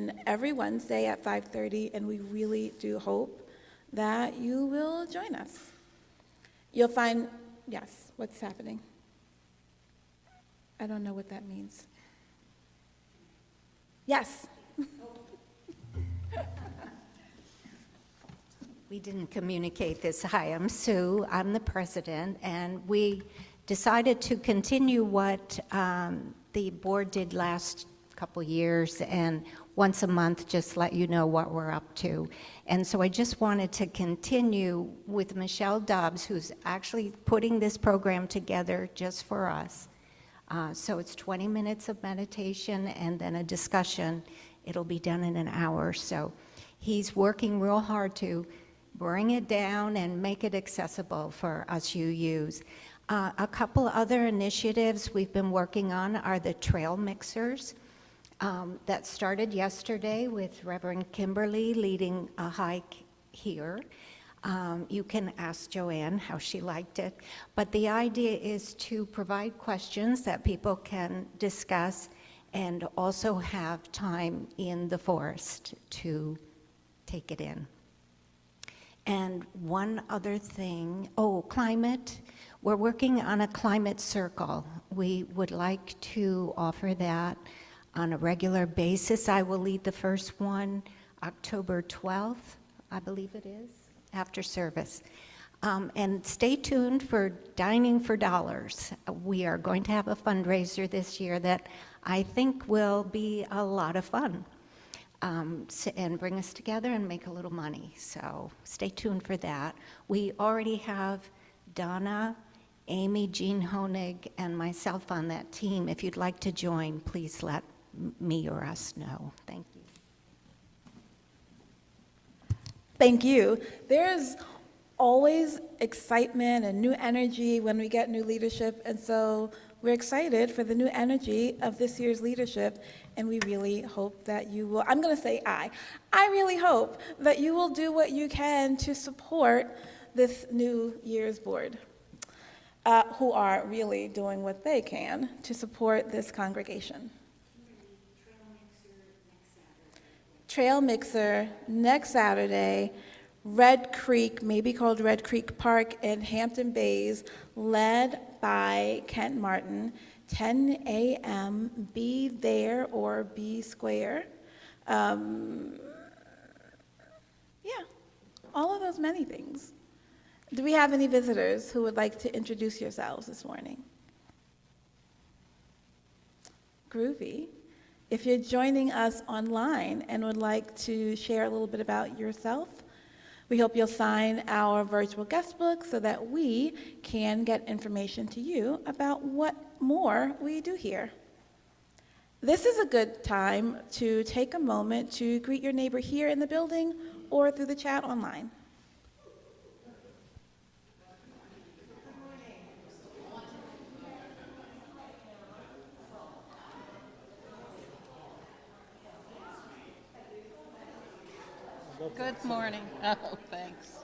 conversation every Wednesday at 5:30, and we really do hope that you will join us. You'll find, yes, what's happening? I don't know what that means. Yes. We didn't communicate this. Hi, I'm Sue. I'm the president, and we decided to continue what the board did last couple years, and once a month just let you know what we're up to. And so I just wanted to continue with Michelle Dobbs, who's actually putting this program together just for us. So it's 20 minutes of meditation and then a discussion. It'll be done in an hour. So he's working real hard to bring it down and make it accessible for us UUs. A couple other initiatives we've been working on are the trail mixers. That started yesterday with Reverend Kimberly leading a hike here. You can ask Joanne how she liked it. But the idea is to provide questions that people can discuss and also have time in the forest to take it in. And one other thing, climate. We're working on a climate circle. We would like to offer that on a regular basis. I will lead the first one October 12th, I believe it is, after service. And stay tuned for Dining for Dollars. We are going to have a fundraiser this year that I think will be a lot of fun and bring us together and make a little money. So stay tuned for that. We already have Donna, Amy, Jean Honig, and myself on that team. If you'd like to join, please let me or us know. Thank you. Thank you. There's always excitement and new energy when we get new leadership, and so we're excited for the new energy of this year's leadership, and we really hope that you will, I'm going to say I really hope that you will do what you can to support this new year's board, who are really doing what they can to support this congregation. Trail Mixer next Saturday, Red Creek, maybe called Red Creek Park in Hampton Bays, led by Kent Martin, 10 a.m., be there or be square. Yeah, all of those many things. Do we have any visitors who would like to introduce yourselves this morning? Groovy. If you're joining us online and would like to share a little bit about yourself, we hope you'll sign our virtual guest book so that we can get information to you about what more we do here. This is a good time to take a moment to greet your neighbor here in the building or through the chat online. Good morning. Oh, thanks.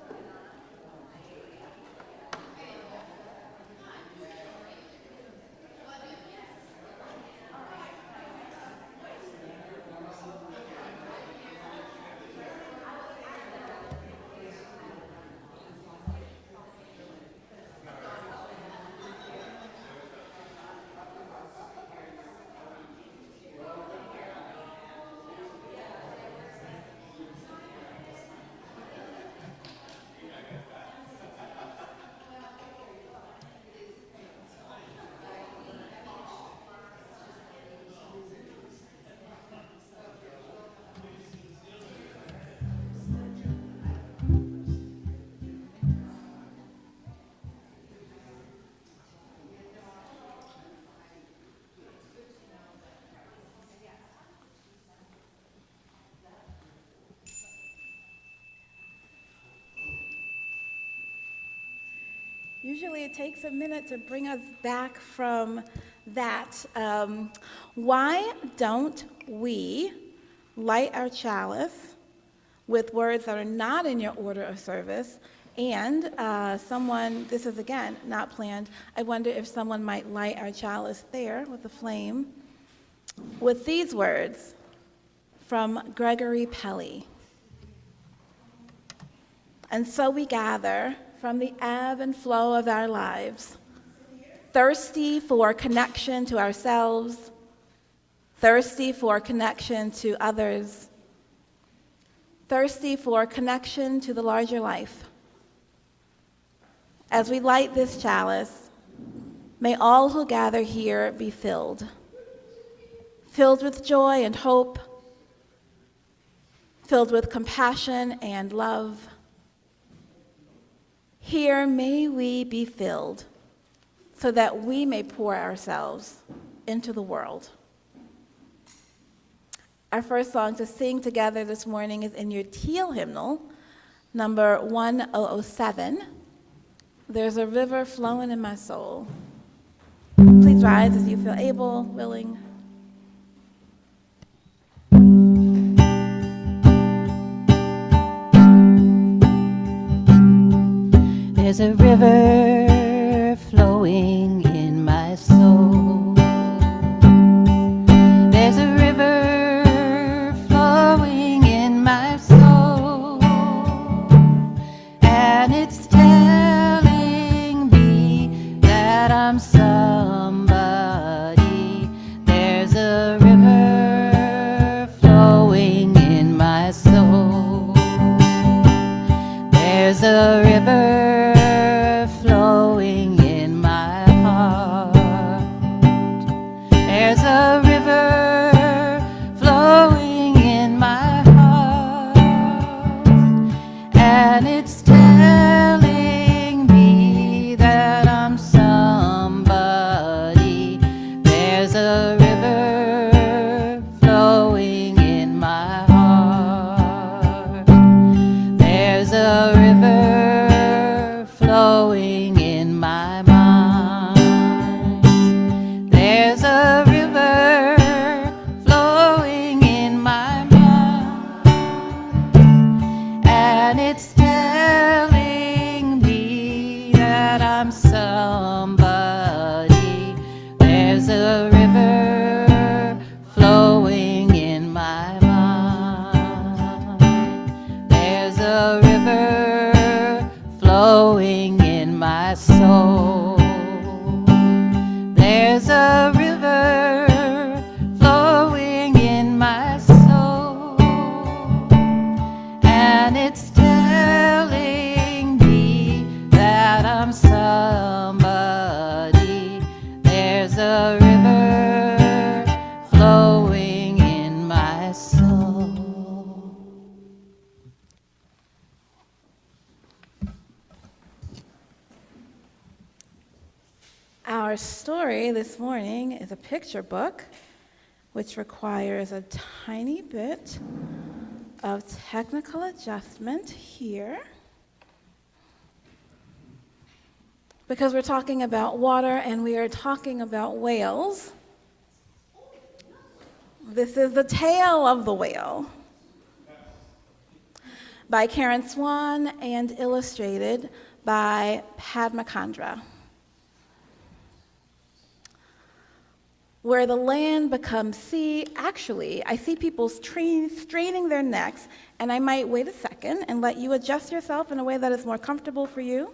Usually it takes a minute to bring us back from that. Why don't we light our chalice with words that are not in your order of service? And this is again not planned, I wonder if someone might light our chalice there with a flame with these words: from Gregory Pelly. And so we gather from the ebb and flow of our lives, thirsty for connection to ourselves, thirsty for connection to others, thirsty for connection to the larger life. As we light this chalice, may all who gather here be filled with joy and hope, filled with compassion and love. Here may we be filled so that we may pour ourselves into the world. Our first song to sing together this morning is in your teal hymnal, number 1007. There's a river flowing in my soul. Please rise as you feel able, willing. There's a river flowing in my soul. There's a river flowing in my soul, and it's telling me that I'm somebody. There's a river flowing in my soul. There's a river flowing in my heart. There's a river flowing in my heart, and it's telling me that I'm somebody. There's a river flowing in my heart. There's a river flowing in my mind. There's a river flowing in my mind, and it's telling me that I'm somebody. There's a river flowing in my mind. There's a river flowing in my soul. There's a river flowing in my soul, and it's telling me that I'm somebody. There's a river flowing in my soul. Our story this morning is a picture book, which requires a tiny bit of technical adjustment here, because we're talking about water and we are talking about whales. This is The Tale of the Whale by Karen Swan and illustrated by Padma Kandra. Where the land becomes sea, actually, I see people straining their necks, and I might wait a second and let you adjust yourself in a way that is more comfortable for you,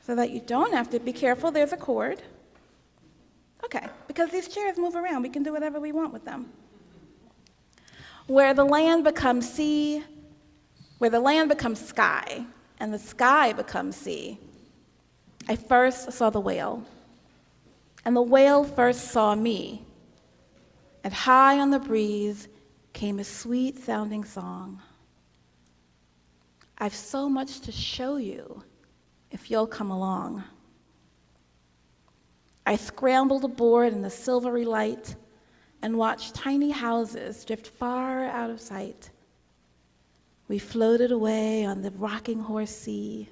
so that you don't have to be careful. There's a cord. Okay, because these chairs move around. We can do whatever we want with them. Where the land becomes sea, where the land becomes sky, and the sky becomes sea, I first saw the whale. And the whale first saw me, and high on the breeze came a sweet-sounding song. I've so much to show you if you'll come along. I scrambled aboard in the silvery light and watched tiny houses drift far out of sight. We floated away on the rocking horse sea.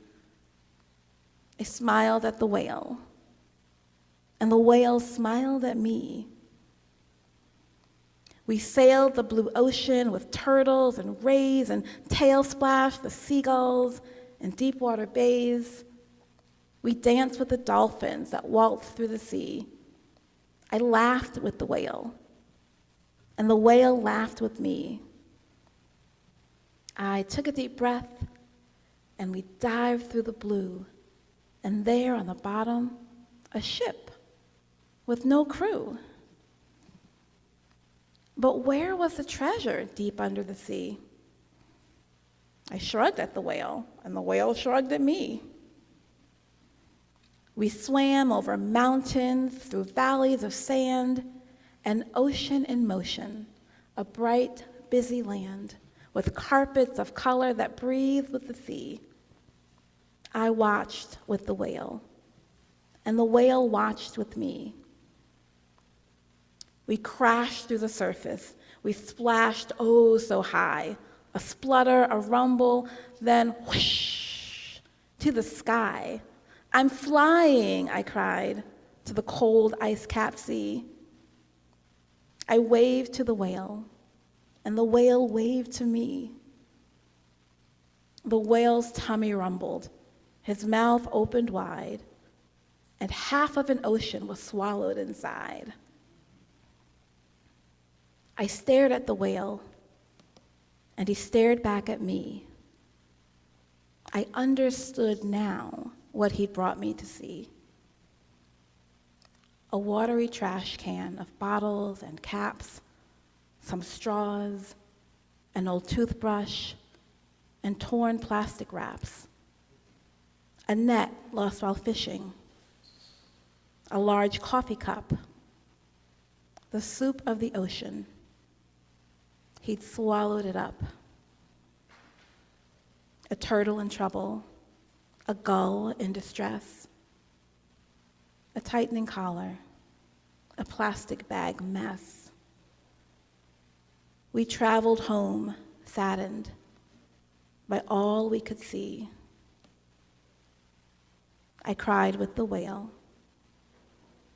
I smiled at the whale, and the whale smiled at me. We sailed the blue ocean with turtles and rays and tail splash the seagulls in deep water bays. We danced with the dolphins that waltzed through the sea. I laughed with the whale. and the whale laughed with me. I took a deep breath, and we dived through the blue, and there on the bottom, a ship with no crew. But where was the treasure deep under the sea? I shrugged at the whale, and the whale shrugged at me. We swam over mountains, through valleys of sand, an ocean in motion, a bright, busy land with carpets of color that breathed with the sea. I watched with the whale, and the whale watched with me. We crashed through the surface. We splashed oh so high, a splutter, a rumble, then whoosh, to the sky. I'm flying, I cried, to the cold ice-capped sea. I waved to the whale, and the whale waved to me. The whale's tummy rumbled. His mouth opened wide, and half of an ocean was swallowed inside. I stared at the whale, and he stared back at me. I understood now what he'd brought me to see. A watery trash can of bottles and caps, some straws, an old toothbrush, and torn plastic wraps. A net lost while fishing. A large coffee cup. The soup of the ocean. He'd swallowed it up. A turtle in trouble. A gull in distress. A tightening collar. A plastic bag mess. We traveled home, saddened by all we could see. I cried with the whale,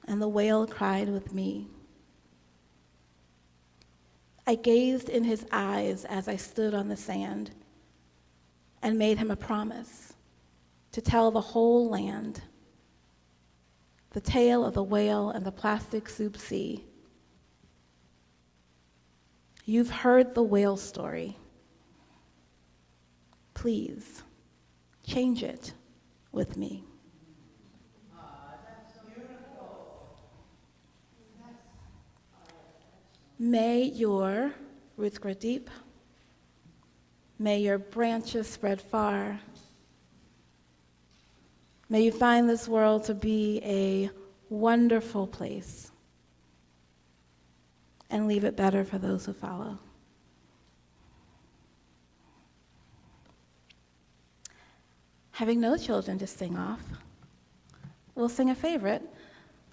and the whale cried with me. I gazed in his eyes as I stood on the sand and made him a promise to tell the whole land the tale of the whale and the plastic soup sea. You've heard the whale story. Please, change it with me. May your roots grow deep. May your branches spread far. May you find this world to be a wonderful place and leave it better for those who follow. Having no children to sing off, we'll sing a favorite,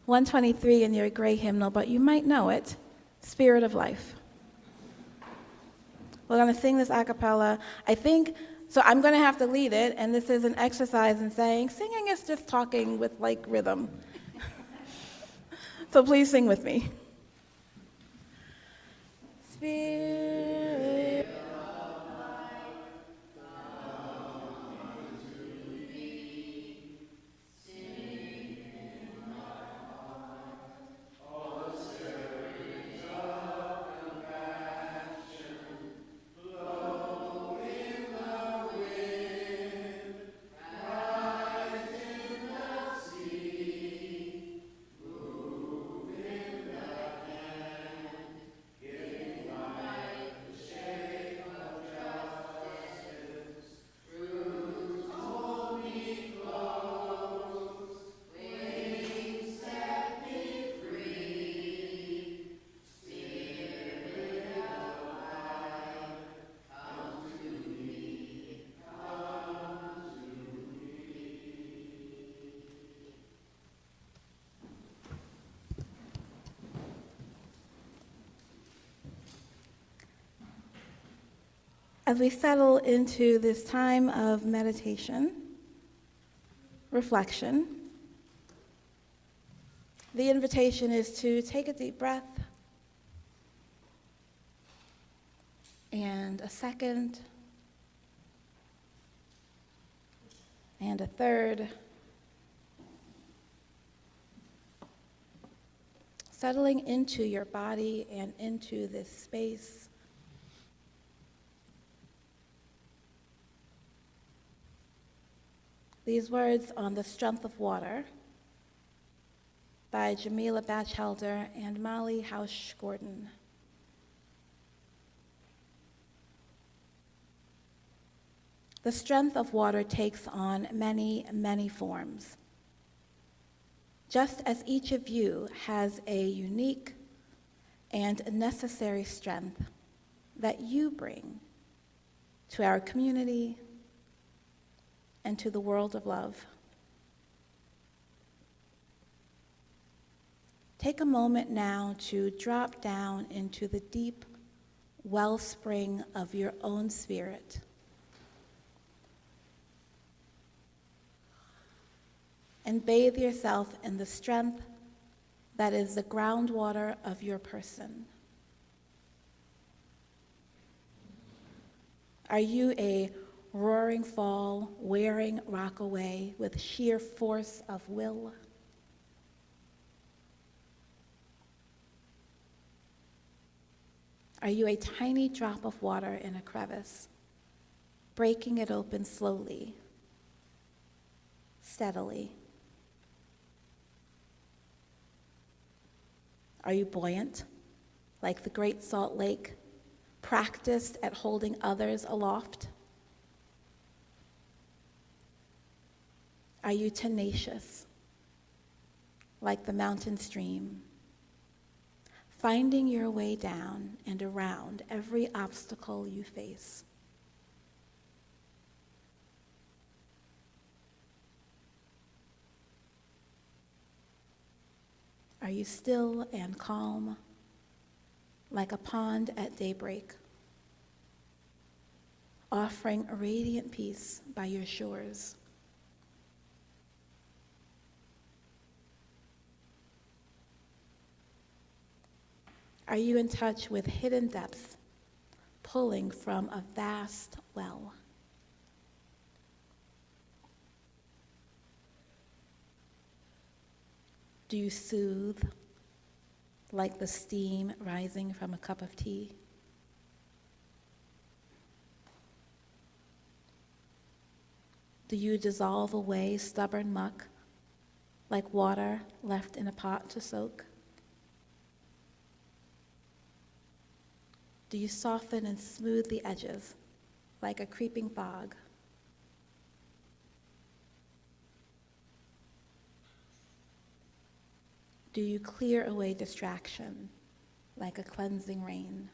123 in your gray hymnal, but you might know it, Spirit of Life. We're going to sing this a cappella. So I'm going to have to lead it, and this is an exercise in saying singing is just talking with like rhythm. So please sing with me. Spirit. As we settle into this time of meditation, reflection, the invitation is to take a deep breath and a second and a third. settling into your body and into this space. These words on the strength of water by Jamila Batchelder and Molly Hausch Gordon. The strength of water takes on many, many forms. Just as each of you has a unique and necessary strength that you bring to our community and to the world of love. Take a moment now to drop down into the deep wellspring of your own spirit. And bathe yourself in the strength that is the groundwater of your person. Are you a roaring fall, wearing rock away with sheer force of will? Are you a tiny drop of water in a crevice, breaking it open slowly, steadily? Are you buoyant, like the Great Salt Lake, practiced at holding others aloft? Are you tenacious, like the mountain stream, finding your way down and around every obstacle you face? Are you still and calm, like a pond at daybreak, offering a radiant peace by your shores? Are you in touch with hidden depths, pulling from a vast well? Do you soothe like the steam rising from a cup of tea? Do you dissolve away stubborn muck like water left in a pot to soak? Do you soften and smooth the edges like a creeping fog? Do you clear away distraction like a cleansing rain?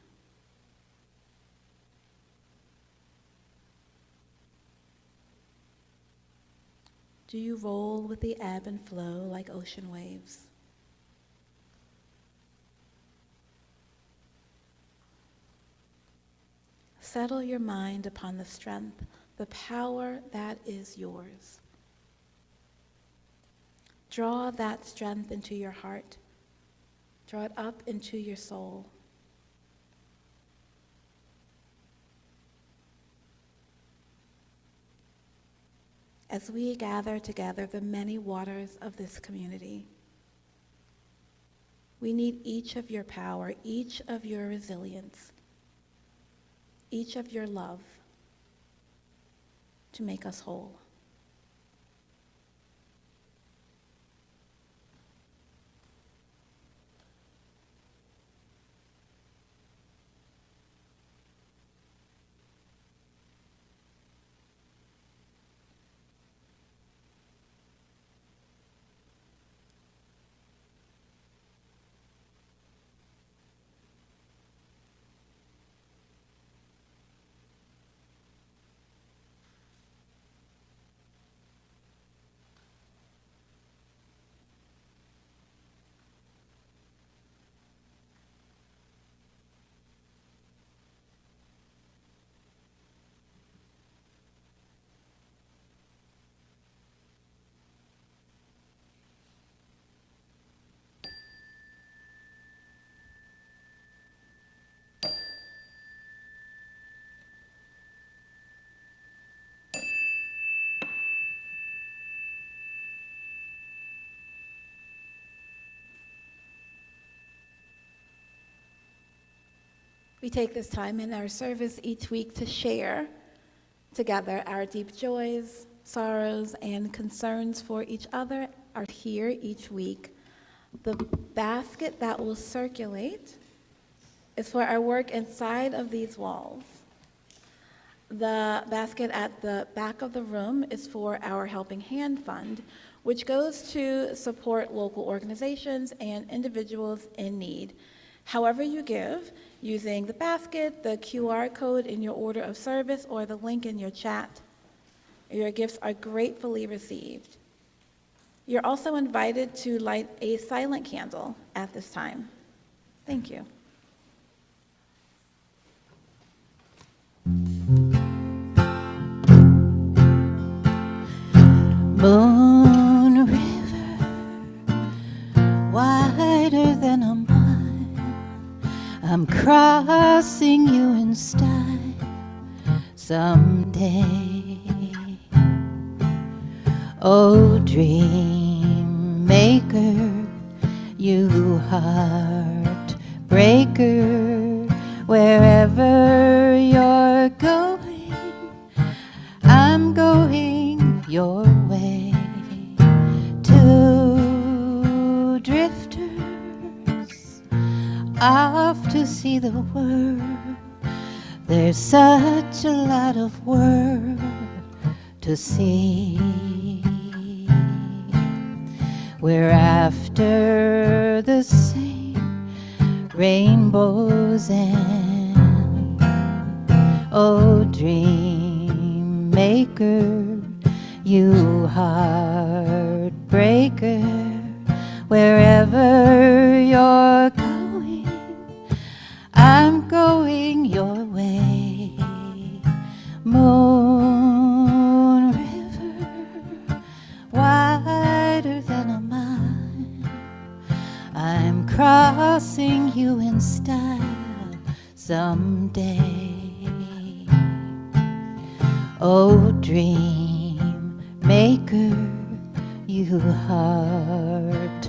Do you roll with the ebb and flow like ocean waves? Settle your mind upon the strength, the power that is yours. Draw that strength into your heart. Draw it up into your soul. As we gather together the many waters of this community, we need each of your power, each of your resilience, each of your love to make us whole. We take this time in our service each week to share together our deep joys, sorrows, and concerns for each other are here each week. The basket that will circulate is for our work inside of these walls. The basket at the back of the room is for our Helping Hand Fund, which goes to support local organizations and individuals in need. However you give, using the basket, the QR code in your order of service, or the link in your chat, your gifts are gratefully received. You're also invited to light a silent candle at this time. Thank you. Moon River, wider than a mile, I'm crossing you in style someday. Oh, dream maker, you heartbreaker, wherever you're going, I'm going your way. Two drifters off to see the world. There's such a lot of world to see. We're after the same rainbows and, oh, dream maker, you heartbreaker, wherever you're going, I'm going your way. Moon River, wider than a mile, I'm crossing you in style someday. Oh, dream maker, you heartbreaker,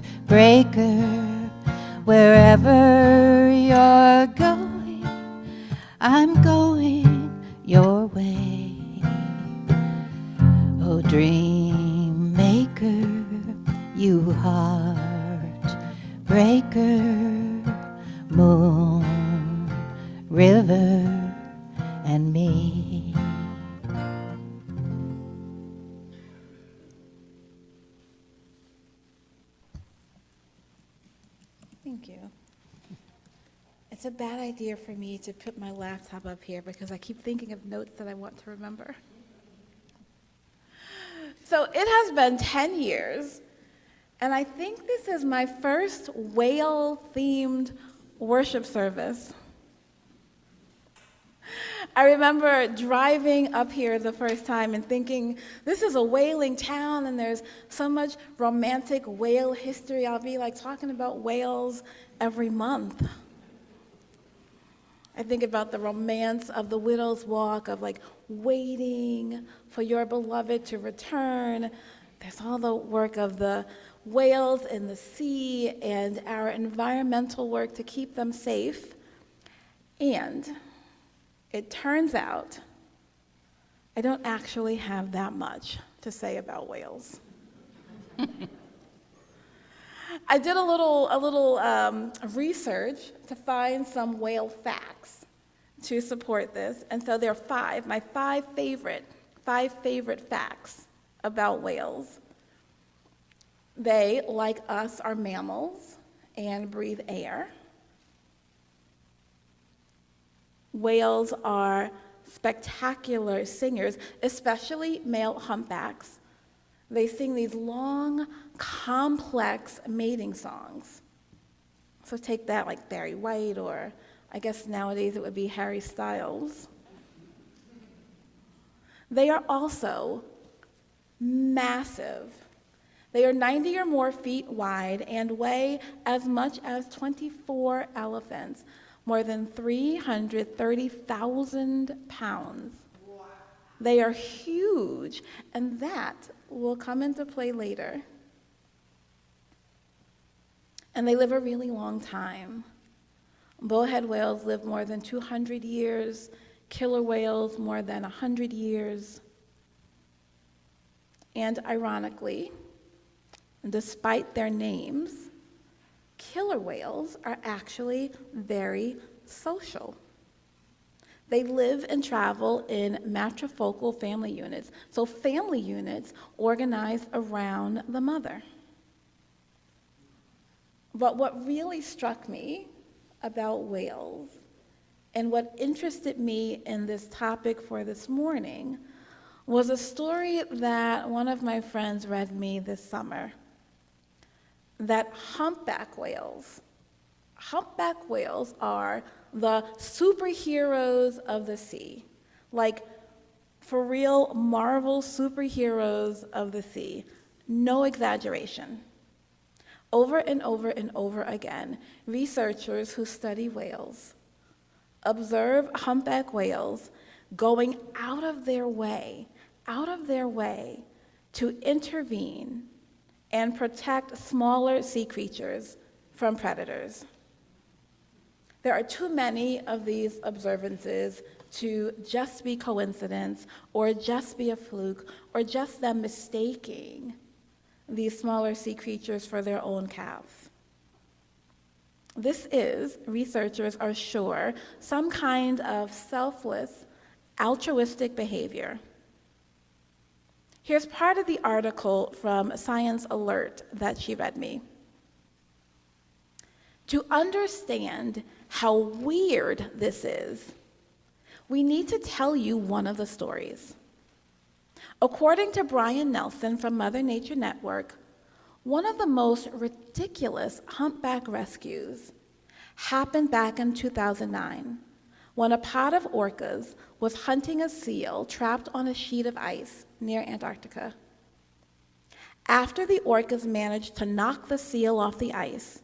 wherever you're going, I'm going your way. Oh, dream maker, you heartbreaker, moon, river, and me. Thank you. It's a bad idea for me to put my laptop up here because I keep thinking of notes that I want to remember. So it has been 10 years, and I think this is my first whale-themed worship service. I remember driving up here the first time and thinking, this is a whaling town and there's so much romantic whale history. I'll be like talking about whales every month. I think about the romance of the widow's walk, of like waiting for your beloved to return. There's all the work of the whales in the sea and our environmental work to keep them safe. And it turns out I don't actually have that much to say about whales. I did a little research to find some whale facts to support this, and so there are my five favorite facts about whales. They, like us, are mammals and breathe air. Whales are spectacular singers, especially male humpbacks. They sing these long, complex mating songs. So take that like Barry White, or I guess nowadays it would be Harry Styles. They are also massive. They are 90 or more feet wide and weigh as much as 24 elephants, more than 330,000 pounds. Wow. They are huge, and that will come into play later. And they live a really long time. Bowhead whales live more than 200 years, killer whales more than 100 years. And ironically, despite their names, killer whales are actually very social. They live and travel in matrifocal family units, so family units organized around the mother. But what really struck me about whales and what interested me in this topic for this morning was a story that one of my friends read me this summer, that humpback whales are the superheroes of the sea, like for real Marvel superheroes of the sea, no exaggeration. Over and over and over again, researchers who study whales observe humpback whales going out of their way to intervene and protect smaller sea creatures from predators. There are too many of these observances to just be coincidence or just be a fluke or just them mistaking these smaller sea creatures for their own calves. This is, researchers are sure, some kind of selfless, altruistic behavior. Here's part of the article from Science Alert that she read me. To understand how weird this is, we need to tell you one of the stories. According to Brian Nelson from Mother Nature Network, one of the most ridiculous humpback rescues happened back in 2009 when a pod of orcas was hunting a seal trapped on a sheet of ice near Antarctica. After the orcas managed to knock the seal off the ice,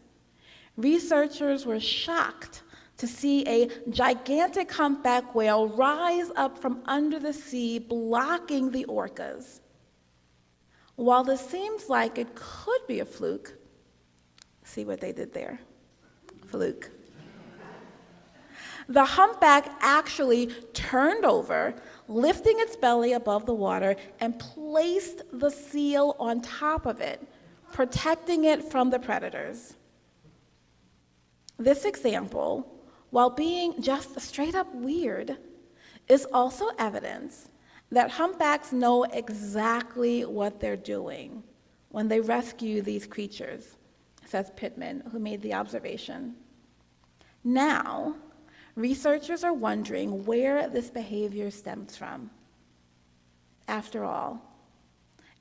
researchers were shocked to see a gigantic humpback whale rise up from under the sea, blocking the orcas. While this seems like it could be a fluke, see what they did there? Fluke. The humpback actually turned over, lifting its belly above the water, and placed the seal on top of it, protecting it from the predators. This example, while being just straight up weird, is also evidence that humpbacks know exactly what they're doing when they rescue these creatures, says Pittman, who made the observation. Now, researchers are wondering where this behavior stems from. After all,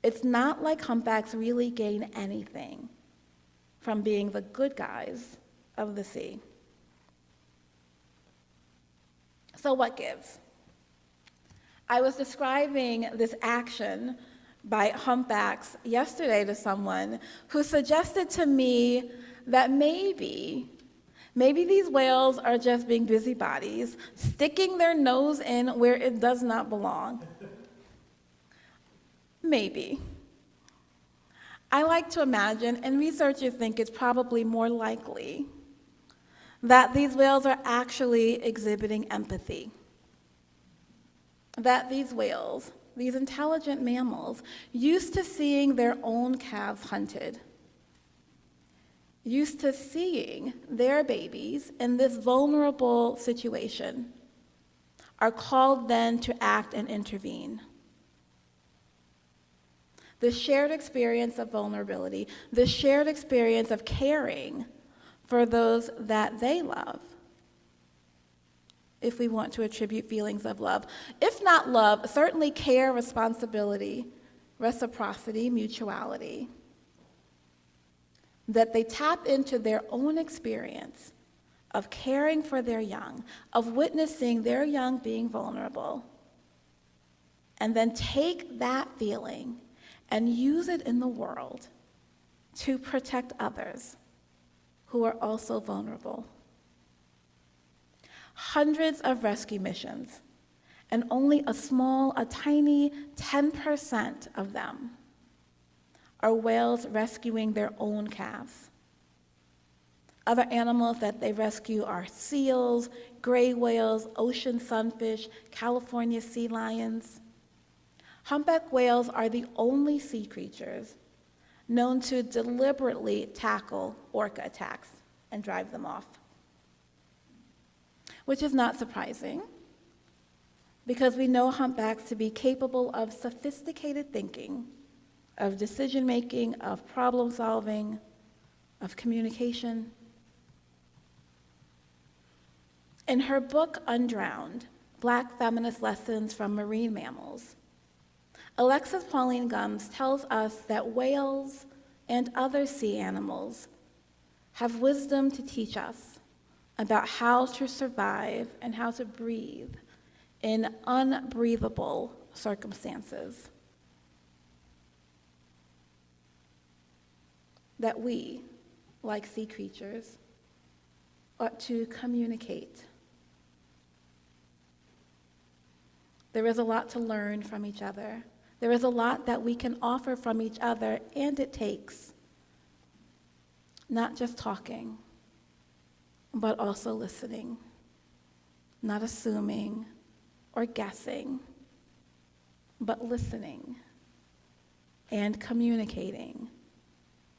it's not like humpbacks really gain anything from being the good guys of the sea. So what gives? I was describing this action by humpbacks yesterday to someone who suggested to me that maybe these whales are just being busybodies, sticking their nose in where it does not belong. Maybe. I like to imagine, and researchers think it's probably more likely, that these whales are actually exhibiting empathy. That these whales, these intelligent mammals, used to seeing their own calves hunted, used to seeing their babies in this vulnerable situation, are called then to act and intervene. The shared experience of vulnerability, the shared experience of caring for those that they love, if we want to attribute feelings of love. If not love, certainly care, responsibility, reciprocity, mutuality. That they tap into their own experience of caring for their young, of witnessing their young being vulnerable, and then take that feeling and use it in the world to protect others who are also vulnerable. Hundreds of rescue missions, and only a tiny 10% of them are whales rescuing their own calves. Other animals that they rescue are seals, gray whales, ocean sunfish, California sea lions. Humpback whales are the only sea creatures known to deliberately tackle orca attacks and drive them off, which is not surprising because we know humpbacks to be capable of sophisticated thinking, of decision-making, of problem-solving, of communication. In her book, Undrowned, Black Feminist Lessons from Marine Mammals, Alexis Pauline Gumbs tells us that whales and other sea animals have wisdom to teach us about how to survive and how to breathe in unbreathable circumstances. That we, like sea creatures, ought to communicate. There is a lot to learn from each other. There is a lot that we can offer from each other, and it takes not just talking, but also listening, not assuming or guessing, but listening and communicating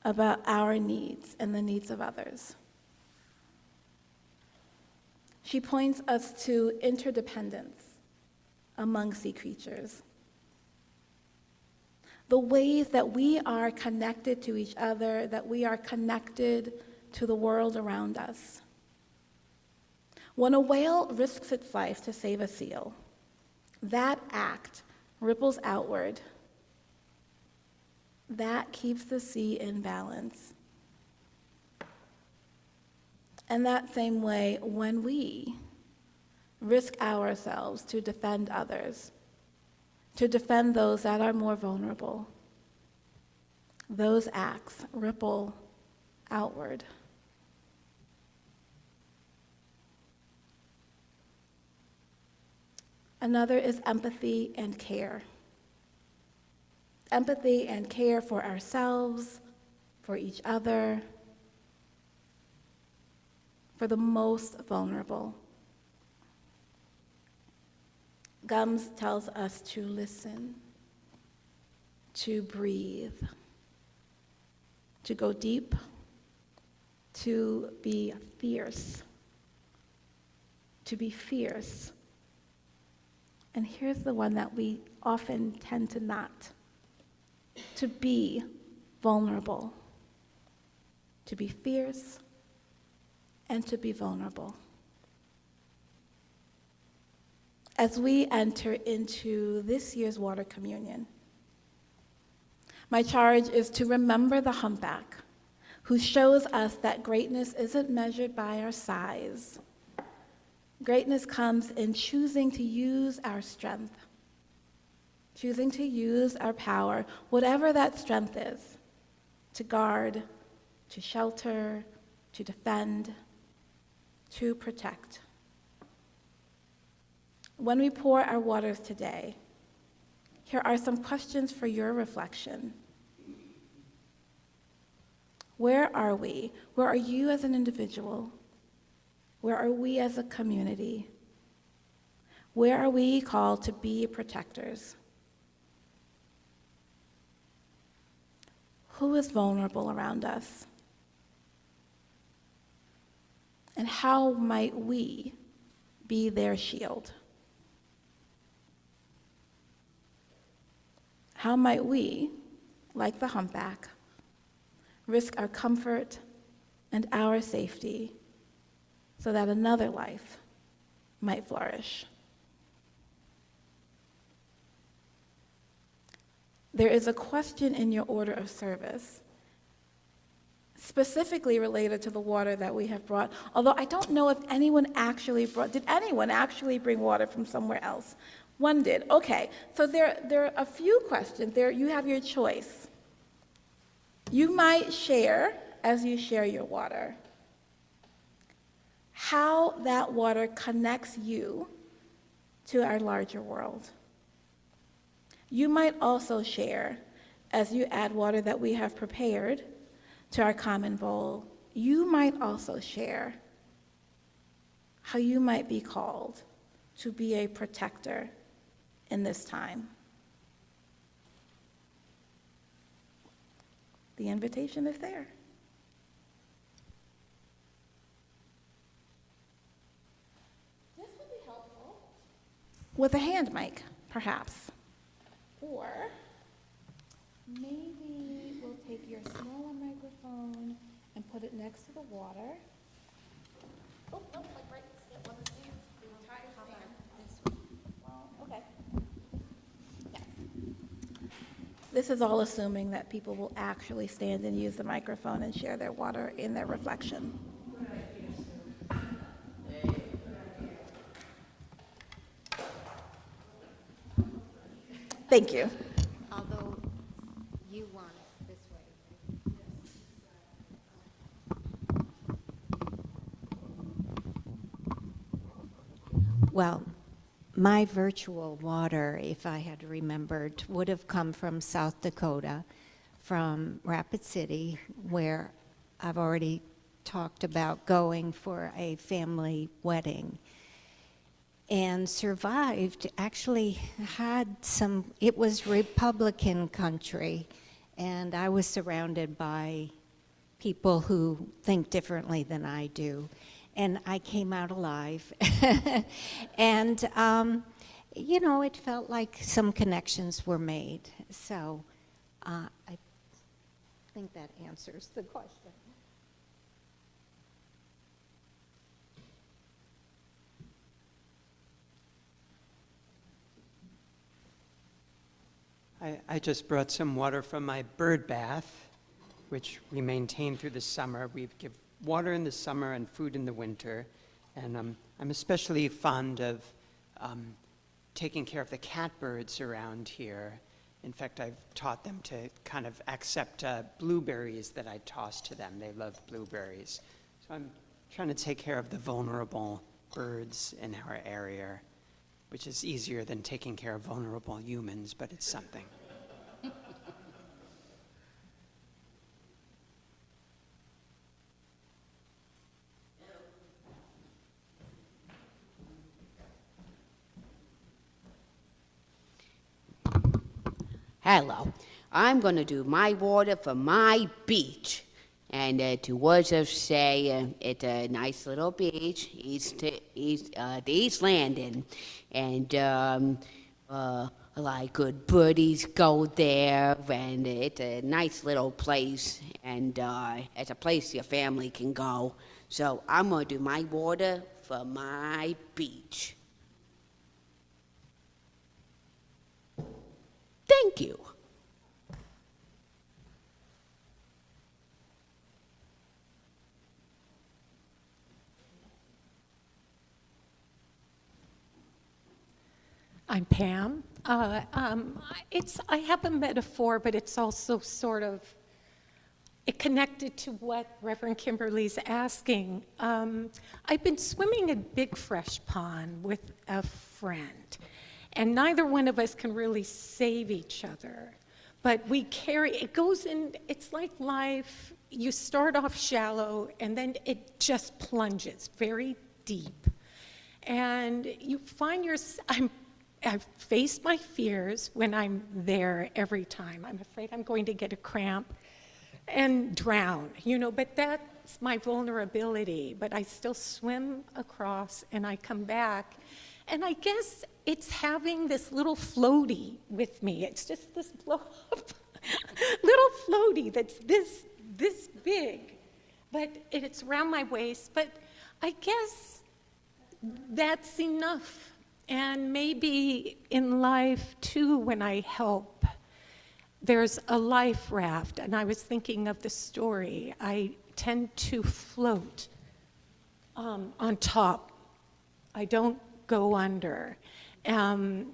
about our needs and the needs of others. She points us to interdependence among sea creatures. The ways that we are connected to each other, that we are connected to the world around us. When a whale risks its life to save a seal, that act ripples outward. That keeps the sea in balance. And that same way, when we risk ourselves to defend others, to defend those that are more vulnerable, those acts ripple outward. Another is empathy and care. Empathy and care for ourselves, for each other, for the most vulnerable. Gumbs tells us to listen, to breathe, to go deep, to be fierce, to be fierce. And here's the one that we often tend to not. To be vulnerable, to be fierce, and to be vulnerable. As we enter into this year's water communion, my charge is to remember the humpback, who shows us that greatness isn't measured by our size. Greatness comes in choosing to use our strength, choosing to use our power, whatever that strength is, to guard, to shelter, to defend, to protect. When we pour our waters today, here are some questions for your reflection. Where are we? Where are you as an individual? Where are we as a community? Where are we called to be protectors? Who is vulnerable around us? And how might we be their shield? How might we, like the humpback, risk our comfort and our safety so that another life might flourish? There is a question in your order of service specifically related to the water that we have brought, although I don't know if anyone actually did anyone actually bring water from somewhere else? One did. Okay, so there are a few questions. There you have your choice. You might share, as you share your water, how that water connects you to our larger world. You might also share, as you add water that we have prepared to our common bowl, you might also share how you might be called to be a protector in this time. The invitation is there. This would be helpful with a hand mic, perhaps. Or maybe we'll take your smaller microphone and put it next to the water. Oh, no, like right on the stand. We will try to stand. This one. Well, okay. Yes. This is all assuming that people will actually stand and use the microphone and share their water in their reflection. Thank you. Although you want it this way. Well, my virtual water, if I had remembered, would have come from South Dakota, from Rapid City, where I've already talked about going for a family wedding, and survived. Actually had some, it was Republican country, and I was surrounded by people who think differently than I do. And I came out alive. And, you know, it felt like some connections were made. So I think that answers the question. I just brought some water from my bird bath, which we maintain through the summer. We give water in the summer and food in the winter. And I'm especially fond of taking care of the catbirds around here. In fact, I've taught them to kind of accept blueberries that I toss to them. They love blueberries. So I'm trying to take care of the vulnerable birds in our area, which is easier than taking care of vulnerable humans, but it's something. Hello. I'm going to do my water for my beach. And to words of say, it's a nice little beach, the East Landing. And like good birdies go there, and it's a nice little place. And it's a place your family can go. So I'm going to do my water for my beach. Thank you. I'm Pam. I have a metaphor, but it's also sort of it connected to what Reverend Kimberly's asking. I've been swimming in Big Fresh Pond with a friend, and neither one of us can really save each other. But we carry, it goes in, it's like life. You start off shallow, and then it just plunges very deep. And you find I've faced my fears when I'm there every time. I'm afraid I'm going to get a cramp and drown, but that's my vulnerability. But I still swim across and I come back. And I guess it's having this little floaty with me. It's just this blow up little floaty that's this big, but it's around my waist. But I guess that's enough. And maybe in life, too, when I help, there's a life raft. And I was thinking of the story. I tend to float on top. I don't go under. And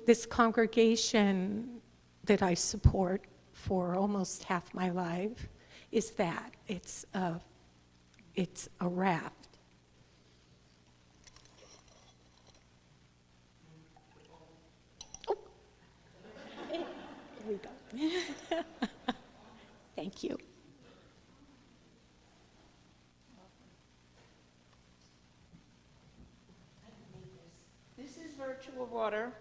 this congregation that I support for almost half my life, is that. It's a raft. Here we go. Thank you. virtual water,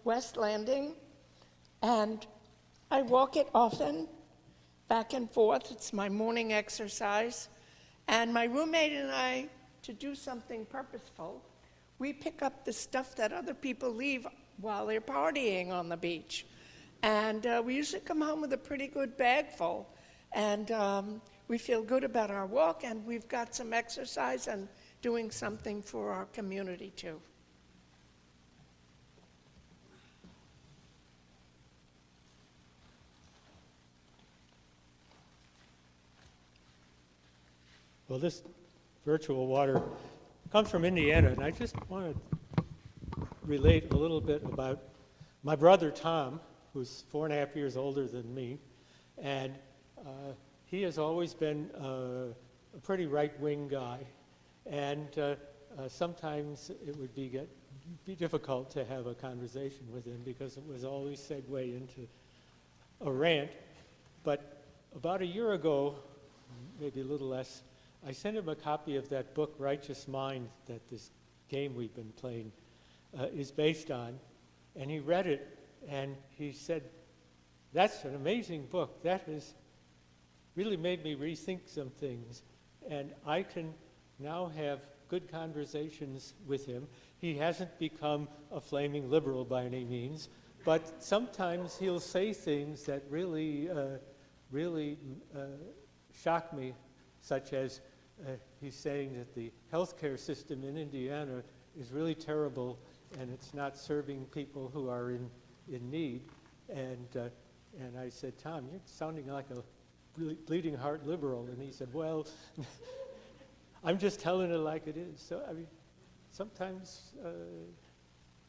West Landing, and I walk it often, back and forth. It's my morning exercise. And my roommate and I, to do something purposeful, we pick up the stuff that other people leave while they're partying on the beach. And we usually come home with a pretty good bag full. And we feel good about our walk, and we've got some exercise and doing something for our community too. Well, this virtual water comes from Indiana, and I just want to relate a little bit about my brother Tom, who's 4.5 years older than me, and he has always been a pretty right-wing guy, and sometimes it would be difficult to have a conversation with him because it was always segue into a rant. But about a year ago, maybe a little less, I sent him a copy of that book, Righteous Mind, that this game we've been playing is based on. And he read it, and he said, "That's an amazing book. That has really made me rethink some things." And I can now have good conversations with him. He hasn't become a flaming liberal by any means, but sometimes he'll say things that really shock me, such as he's saying that the healthcare system in Indiana is really terrible and it's not serving people who are in need. And I said, "Tom, you're sounding like a really bleeding heart liberal." And he said, "Well, I'm just telling it like it is." So I mean, sometimes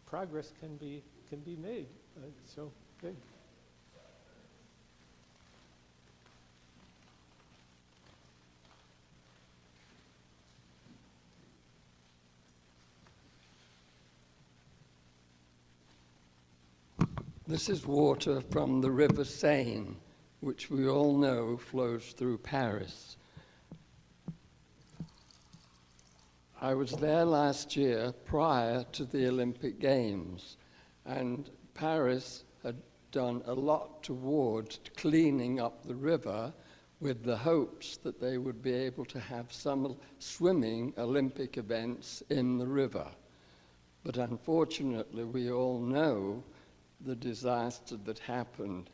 progress can be made. So good. This is water from the River Seine, which we all know flows through Paris. I was there last year prior to the Olympic Games, and Paris had done a lot towards cleaning up the river with the hopes that they would be able to have some swimming Olympic events in the river. But unfortunately, we all know the disaster that happened.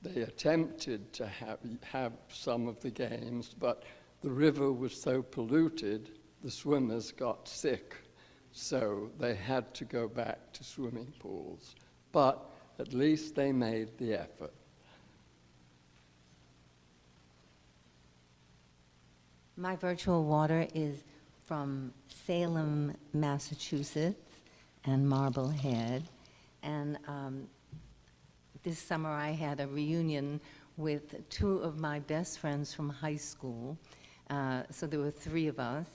They attempted to have some of the games, but the river was so polluted, the swimmers got sick. So they had to go back to swimming pools. But at least they made the effort. My virtual water is from Salem, Massachusetts, and Marblehead. And this summer I had a reunion with two of my best friends from high school. So there were 3 of us,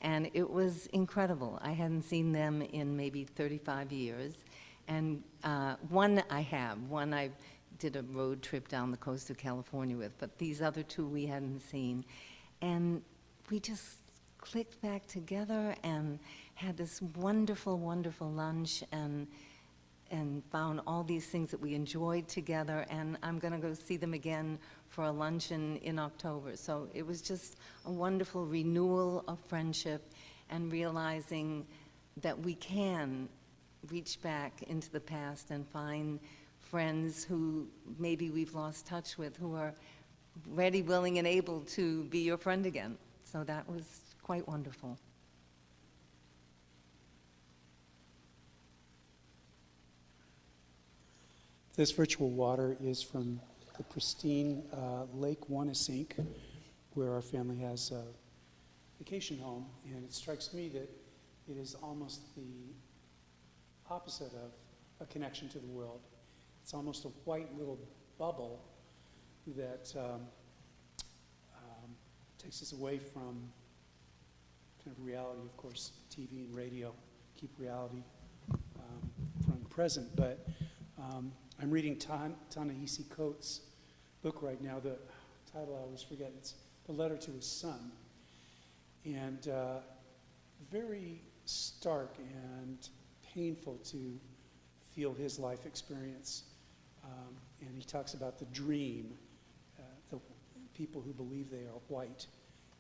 and it was incredible. I hadn't seen them in maybe 35 years. And one I did a road trip down the coast of California with, but these other 2 we hadn't seen. And we just clicked back together and had this wonderful, wonderful lunch and found all these things that we enjoyed together, and I'm going to go see them again for a luncheon in October. So it was just a wonderful renewal of friendship and realizing that we can reach back into the past and find friends who maybe we've lost touch with, who are ready, willing, and able to be your friend again. So that was quite wonderful. This virtual water is from the pristine Lake Wanasink, where our family has a vacation home, and it strikes me that it is almost the opposite of a connection to the world. It's almost a white little bubble that takes us away from kind of reality. Of course, TV and radio keep reality front and present, but I'm reading Ta-Nehisi Coates' book right now. The title I always forget. It's The Letter to His Son. And very stark and painful to feel his life experience. And he talks about the dream, the people who believe they are white,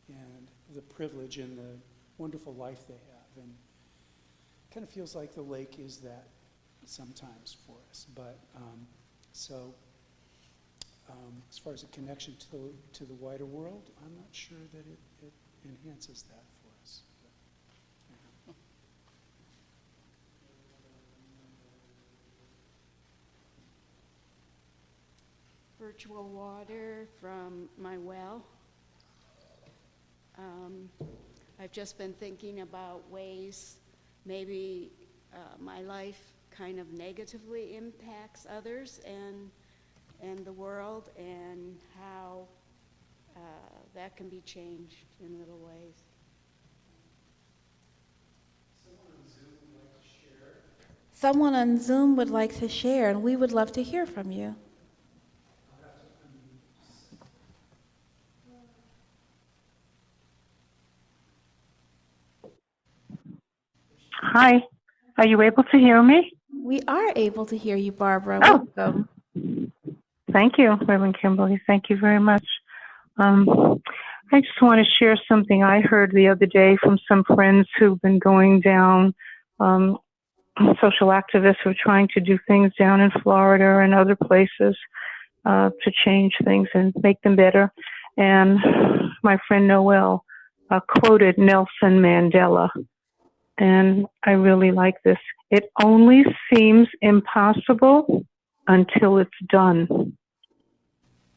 and the privilege and the wonderful life they have. And it kind of feels like the lake is that sometimes for us. But as far as a connection to the wider world, I'm not sure that it enhances that for us. But, Virtual water from my well. I've just been thinking about ways maybe my life kind of negatively impacts others and the world, and how that can be changed in little ways. Someone on Zoom would like to share, and we would love to hear from you. Hi, are you able to hear me? We are able to hear you, Barbara. Oh. Welcome. Thank you, Reverend Kimberly. Thank you very much. I just want to share something I heard the other day from some friends who've been going down, social activists who are trying to do things down in Florida and other places to change things and make them better. And my friend Noel quoted Nelson Mandela. And I really like this. It only seems impossible until it's done.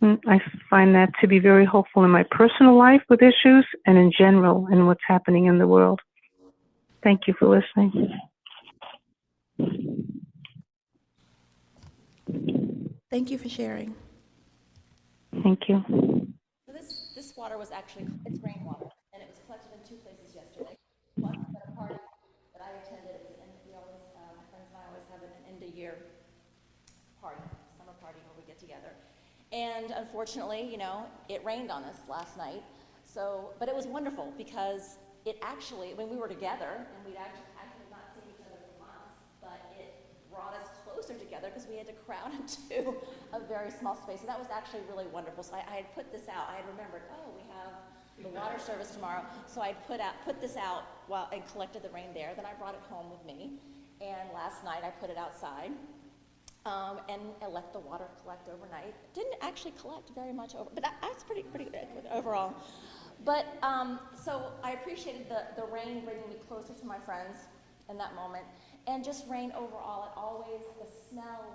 I find that to be very hopeful in my personal life with issues and in general in what's happening in the world. Thank you for listening. Thank you for sharing. Thank you. So this water was actually, it's rainwater, and it was collected in two places yesterday. One at a party that I attended, and we always, my friends and I always have an end-of-year party, summer party where we get together. And unfortunately, it rained on us last night. So, but it was wonderful because it actually, when we were together, and we'd actually not seen each other for months, but it brought us closer together because we had to crowd into a very small space. So that was actually really wonderful. So I had put this out. I had remembered, we have the water service tomorrow. So I put this out and collected the rain there. Then I brought it home with me. And last night I put it outside. And I let the water collect overnight. Didn't actually collect very much but that's pretty good overall. But so I appreciated the rain bringing me closer to my friends in that moment, and just rain overall. The smell,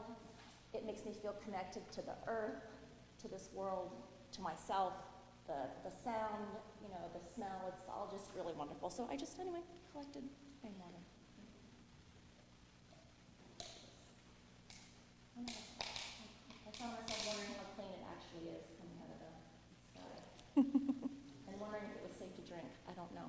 it makes me feel connected to the earth, to this world, to myself. The sound, the smell. It's all just really wonderful. So I just collected rainwater. I found myself wondering how clean it actually is coming out of the sky. And wondering if it was safe to drink. I don't know.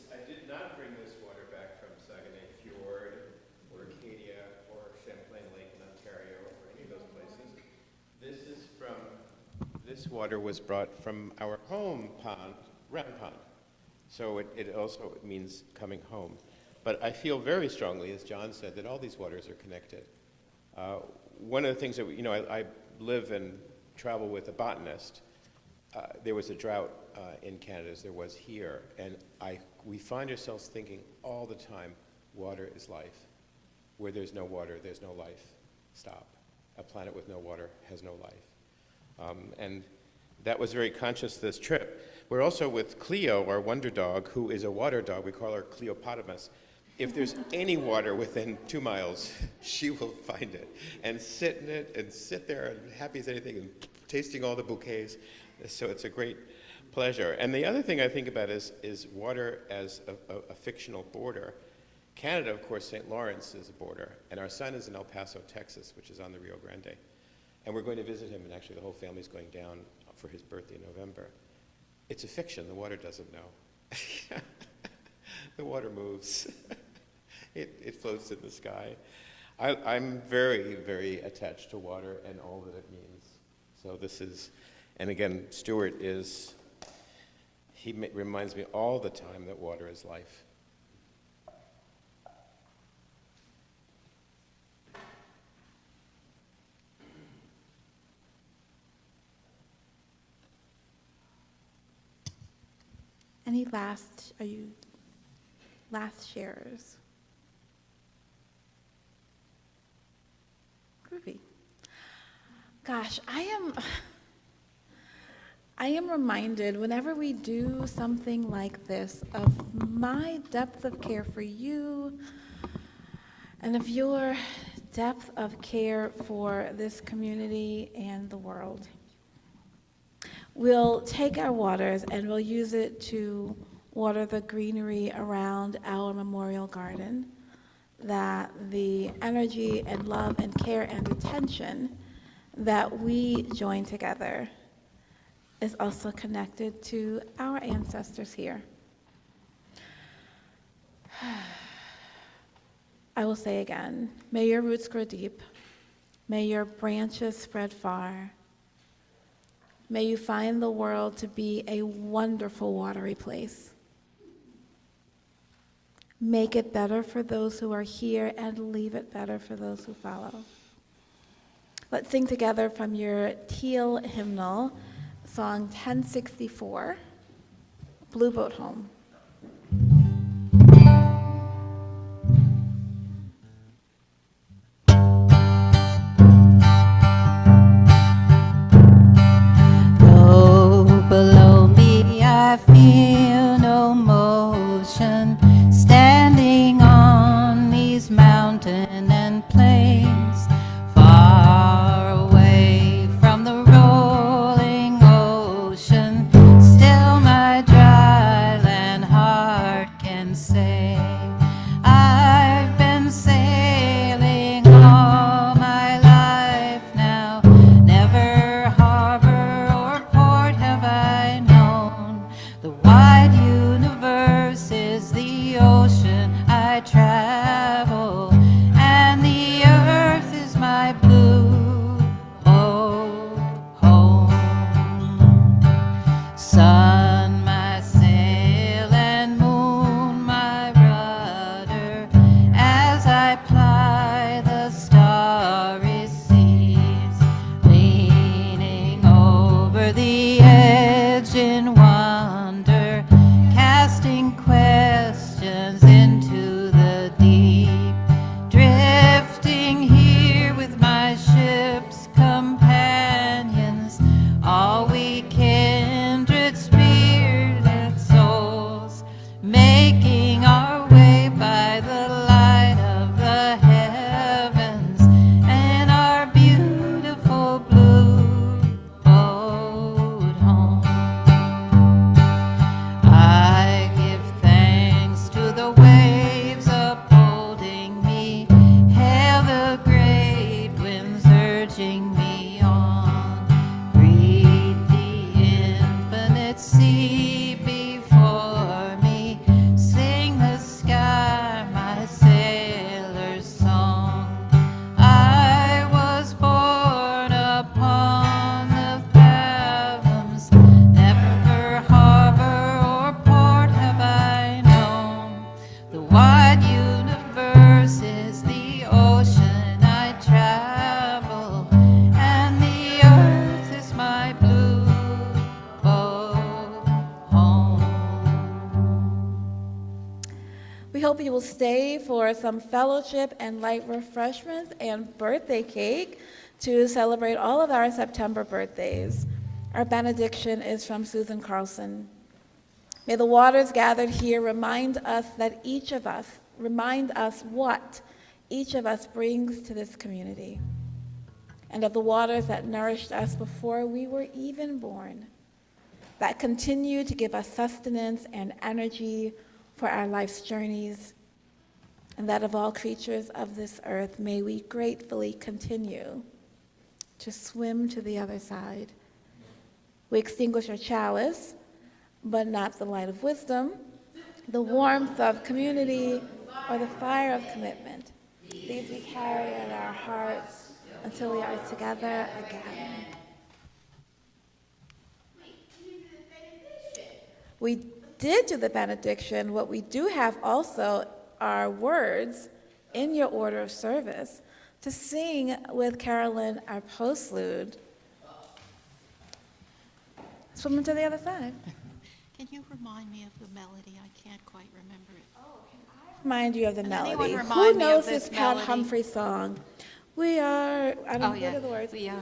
I did not bring this water back from Saguenay Fjord or Acadia or Champlain Lake in Ontario or any of those places. This water was brought from our home pond, Round Pond. So it also means coming home. But I feel very strongly, as John said, that all these waters are connected. One of the things that, I live and travel with a botanist. There was a drought in Canada, as there was here, and we find ourselves thinking all the time, water is life. Where there's no water, there's no life. Stop. A planet with no water has no life. And that was very conscious this trip. We're also with Cleo, our wonder dog, who is a water dog. We call her Cleopotamus. If there's any water within 2 miles, she will find it and sit in it and sit there and happy as anything and tasting all the bouquets. So it's a great pleasure. And the other thing I think about is water as a fictional border. Canada, of course, St. Lawrence is a border, and our son is in El Paso, Texas, which is on the Rio Grande. And we're going to visit him, and actually the whole family's going down for his birthday in November. It's a fiction. The water doesn't know. The water moves. It floats in the sky. I'm very, very attached to water and all that it means. So this is, and again, Stewart is, reminds me all the time that water is life. Any last sharers? Groovy. Gosh, I am reminded whenever we do something like this of my depth of care for you and of your depth of care for this community and the world. We'll take our waters and we'll use it to water the greenery around our memorial garden, that the energy and love and care and attention that we join together is also connected to our ancestors here. I will say again, may your roots grow deep, may your branches spread far, may you find the world to be a wonderful watery place. Make it better for those who are here and leave it better for those who follow. Let's sing together from your teal hymnal, song 1064, Blue Boat Home. Below me I feel no motion, standing on these mountains and plains, far away from the rolling ocean. Still my dry land heart can say, I've been sailing all my life now, never harbor or port have I known. The wide universe is the ocean I travel, and the earth is my blue boat home. Sun, my sail, and moon, my rudder, as I ply the starry seas, leaning over the edge in wonder, casting questions into the deep, drifting here with my ship's companions, all we kindred spirited souls, making our way by the light of the heavens and our beautiful blue boat home. I give thanks to the waves upholding me, hail the great winds urging me on, greet the infinite sea before me, sing the sky my sailor's song. I was born upon the fathoms, never harbor or port have I known. The wide universe is the ocean I travel, and the earth is my blue boat home. We hope you will stay for some fellowship and light refreshments and birthday cake to celebrate all of our September birthdays. Our benediction is from Susan Carlson. May the waters gathered here remind us what each of us brings to this community, and of the waters that nourished us before we were even born, that continue to give us sustenance and energy for our life's journeys, and that of all creatures of this earth, may we gratefully continue to swim to the other side. We extinguish our chalice, but not the light of wisdom, the warmth of community, or the fire of commitment. These we carry in our hearts until we are together again. We did do the benediction. What we do have also are words in your order of service to sing with Carolyn, our postlude. Swim to the other side. Can you remind me of the melody? I can't quite remember it. Remind you of the Can melody. anyone Who remind me of knows this this Pat melody? Humphrey song? We are, I don't Oh, know, yeah. what are the words? We are.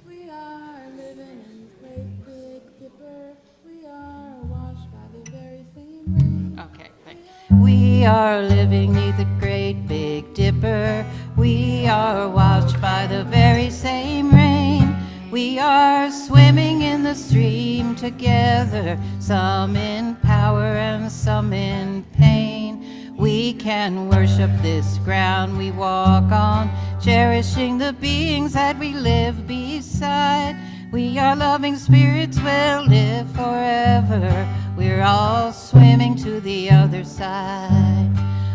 We are living in the great big dipper. We are washed by the very same rain. Okay, thank We are living neath the great big dipper. We are washed by the very same rain. We are swimming in the stream together, some in power and some in pain. We can worship this ground we walk on, cherishing the beings that we live beside. We are loving spirits, will live forever. We're all swimming to the other side.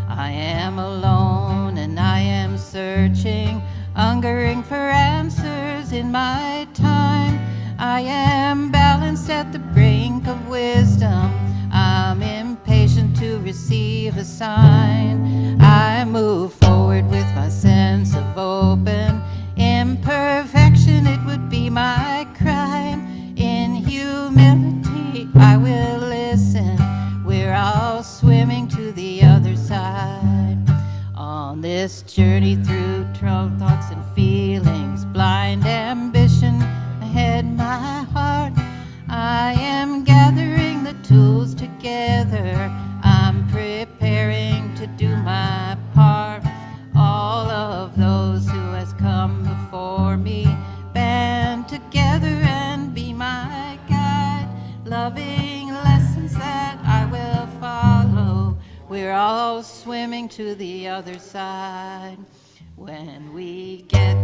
I am alone and I am searching, hungering for answers in my time. I am balanced at the brink of wisdom. I'm impatient to receive a sign. I move forward with my sense of open imperfection. It would be my crime. In humility, I will listen. We're all swimming to the other side. On this journey through troubled thoughts and feelings, blind ambition ahead my heart, I am gathering the tools together. I'm preparing to do my part. All of those who has come before me band together and be my guide, loving lessons that I will follow. We're all swimming to the other side. When we get